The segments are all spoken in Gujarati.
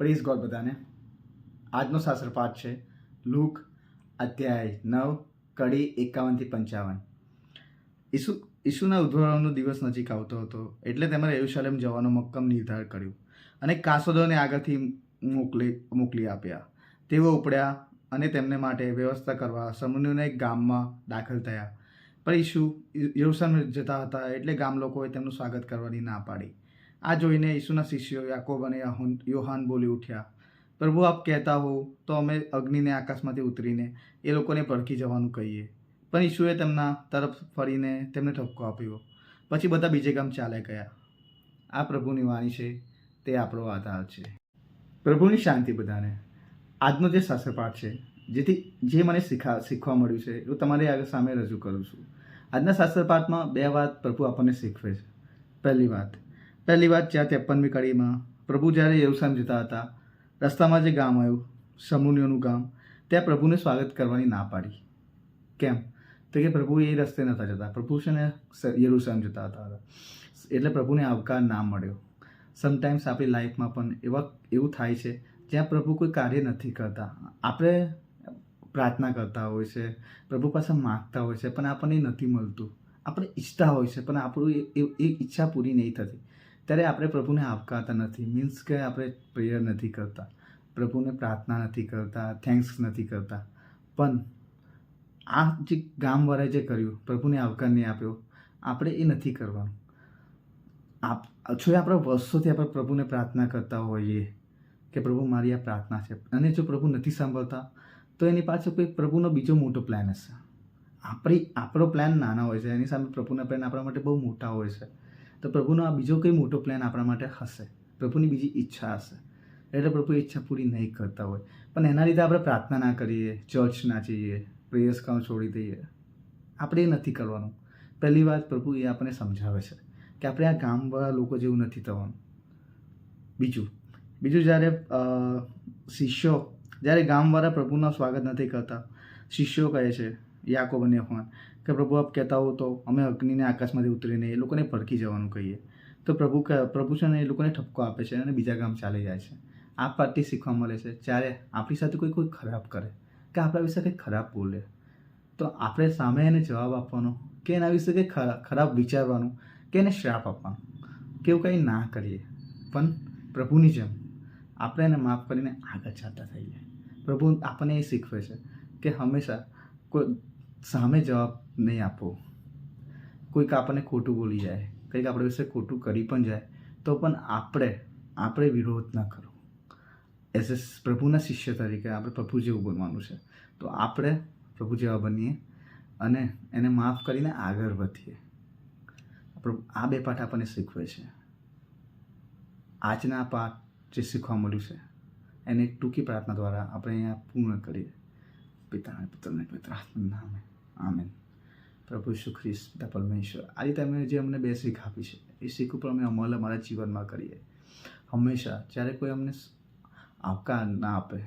પ્રેઝ ગોડ બધાને. આજનો શાસ્ત્ર પાઠ છે લૂક અધ્યાય 9 કડી 51-55. ઈસુના ઉદ્ભવનો દિવસ નજીક આવતો હતો, એટલે તેમણે યરુશલેમ જવાનો મક્કમ નિર્ધાર કર્યો અને કાસદોને આગળથી મોકલી આપ્યા. તેઓ ઉપડ્યા અને તેમને માટે વ્યવસ્થા કરવા સમૂહના એક ગામમાં દાખલ થયા. પણ ઈસુ યરુશલેમ જતા હતા, એટલે ગામ લોકોએ તેમનું સ્વાગત કરવાની ના પાડી. આ જોઈને ઈસુના શિષ્યો યાકોબ અને યોહાન બોલી ઉઠ્યા, પ્રભુ, આપ કહેતા હો તો અમે અગ્નિને આકાશમાંથી ઉતરીને એ લોકોને ભડકી જવાનું કહીએ. પણ ઈસુએ તેમના તરફ ફરીને તેમને ઠપકો આપ્યો. પછી બધા બીજે ગામ ચાલ્યા ગયા. આ પ્રભુની વાણી છે, તે આપણો આધાર છે. પ્રભુની શાંતિ બધાને. આજનો જે શાસ્ત્રપાઠ છે, જે મને શીખવા મળ્યું છે એવું તમારી આગળ સામે રજૂ કરું છું. આજના શાસ્ત્રપાઠમાં 2 વાત પ્રભુ આપણને શીખવે છે. પહેલી વાત જ્યાં 53મી કડીમાં પ્રભુ જ્યારે યરુશલેમ જતા હતા, રસ્તામાં જે ગામ આવ્યું, સમૂહનું ગામ, ત્યાં પ્રભુને સ્વાગત કરવાની ના પાડી. કેમ? તો કે પ્રભુ એ રસ્તે નહોતા જતા. પ્રભુ છે ને યરુશલેમ જતા હતા, એટલે પ્રભુને આવકાર ના મળ્યો. સમટાઈમ્સ આપણી લાઈફમાં પણ એવું થાય છે, જ્યાં પ્રભુ કોઈ કાર્ય નથી કરતા. આપણે પ્રાર્થના કરતા હોય છે, પ્રભુ પાસે માગતા હોય છે, પણ આપણને નથી મળતું. આપણે ઈચ્છતા હોય છે, પણ આપણું એ ઈચ્છા પૂરી નહીં થતી. ત્યારે આપણે પ્રભુને આવકારતા નથી. મીન્સ કે આપણે પ્રેયર નથી કરતા, પ્રભુને પ્રાર્થના નથી કરતા, થેન્ક્સ નથી કરતા. પણ આ જે ગામવાળાએ જે કર્યું, પ્રભુને આવકાર નહીં આપ્યો, આપણે એ નથી કરવાનું. જો આપણે વર્ષોથી આપણે પ્રભુને પ્રાર્થના કરતા હોઈએ કે પ્રભુ મારી આ પ્રાર્થના છે, અને જો પ્રભુ નથી સાંભળતા, તો એની પાછળ કોઈ પ્રભુનો બીજો મોટો પ્લાન હશે. આપણો પ્લાન નાના હોય છે, એની સામે પ્રભુના પ્લાન આપણા માટે બહુ મોટા હોય છે. તો પ્રભુનો આ બીજો કંઈ મોટો પ્લાન આપણા માટે હશે, પ્રભુની બીજી ઈચ્છા હશે. એટલે પ્રભુ ઈચ્છા પૂરી નહીં કરતા હોય, પણ એના લીધે આપણે પ્રાર્થના ના કરીએ, ચર્ચ ના જઈએ, પ્રેયર્સ કામ છોડી દઈએ. આપણે એ નથી કરવાનું. પહેલી વાત પ્રભુ એ આપણને સમજાવે છે કે આપણે આ ગામવાળા લોકો જેવું નથી થવાનું. બીજું જ્યારે જ્યારે ગામવાળા પ્રભુના સ્વાગત નથી કરતા, શિષ્યો કહે છે, યાકોબ અને યોહાન, કે પ્રભુ આપ કહેતા હો તો અમે અગ્નિને આકાશમાંથી ઉતરીને એ લોકોને ભડકી જવાનું કહીએ. તો પ્રભુ છે ને એ લોકોને ઠપકો આપે છે અને બીજા ગામ ચાલી જાય છે. આ પાઠથી શીખવા મળે છે, જ્યારે આપણી સાથે કોઈ ખરાબ કરે કે આપણા વિશે કંઈક ખરાબ બોલે, તો આપણે સામે એને જવાબ આપવાનો કે એના વિશે કંઈક ખરાબ વિચારવાનું કે એને શ્રાપ આપવાનો, કે એવું કંઈ ના કરીએ. પણ પ્રભુની જેમ આપણે એને માફ કરીને આગળ ચાલતા થઈએ. પ્રભુ આપણને એ શીખવે છે કે હંમેશા કોઈ સામે જવાબ નહીં આપવો. કોઈક આપણને ખોટું બોલી જાય, કંઈક આપણા વિશે ખોટું કરી પણ જાય, તો પણ આપણે વિરોધ ના કરો. એઝ એ પ્રભુના શિષ્ય તરીકે આપણે પ્રભુ જેવું બનવાનું છે. તો આપણે પ્રભુ જેવા બનીએ અને એને માફ કરીને આગળ વધીએ. આ 2 પાઠ આપણને શીખવે છે. આજના પાઠ જે શીખવા મળ્યું છે, એને એક ટૂંકી પ્રાર્થના દ્વારા આપણે અહીંયા પૂર્ણ કરીએ. પિતાને પુત્રને પવિત્ર આત્માના નામે, આમેન. પ્રભુ ઈસુ ખ્રિસ્ત, પિતા પરમેશ્વર, આજે તમે જે અમને 2 શીખ આપી છે, એ શીખ ઉપર અમે અમલ અમારા જીવનમાં કરીએ. હંમેશા જ્યારે કોઈ અમને આવકાર ના આપે,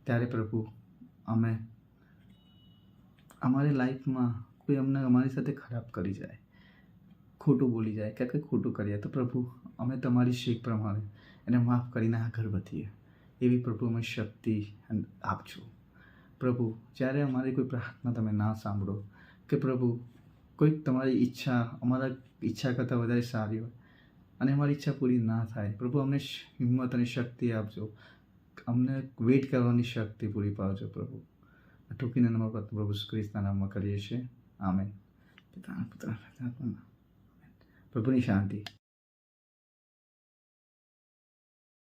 ત્યારે પ્રભુ અમે અમારી લાઈફમાં કોઈ અમારી સાથે ખરાબ કરી જાય, ખોટું બોલી જાય કે કંઈ ખોટું કરીએ, તો પ્રભુ અમે તમારી શીખ પ્રમાણે એને માફ કરીને આગળ વધીએ. એવી પ્રભુ અમે શક્તિ આપજો. પ્રભુ, જ્યારે અમારી કોઈ પ્રાર્થના તમે ના સાંભળો, કે પ્રભુ કોઈક તમારી અમારા ઈચ્છા કરતાં વધારે સારી હોય અને અમારી ઈચ્છા પૂરી ના થાય, પ્રભુ અમને હિંમત અને શક્તિ આપજો. અમને વેઇટ કરવાની શક્તિ પૂરી પાડજો પ્રભુ. ટૂંકીના નંબર પર પ્રભુ ખ્રિસ્તના નામમાં કરીએ છીએ. આમેન. પિતાના પુત્રના પ્રભુની શાંતિ.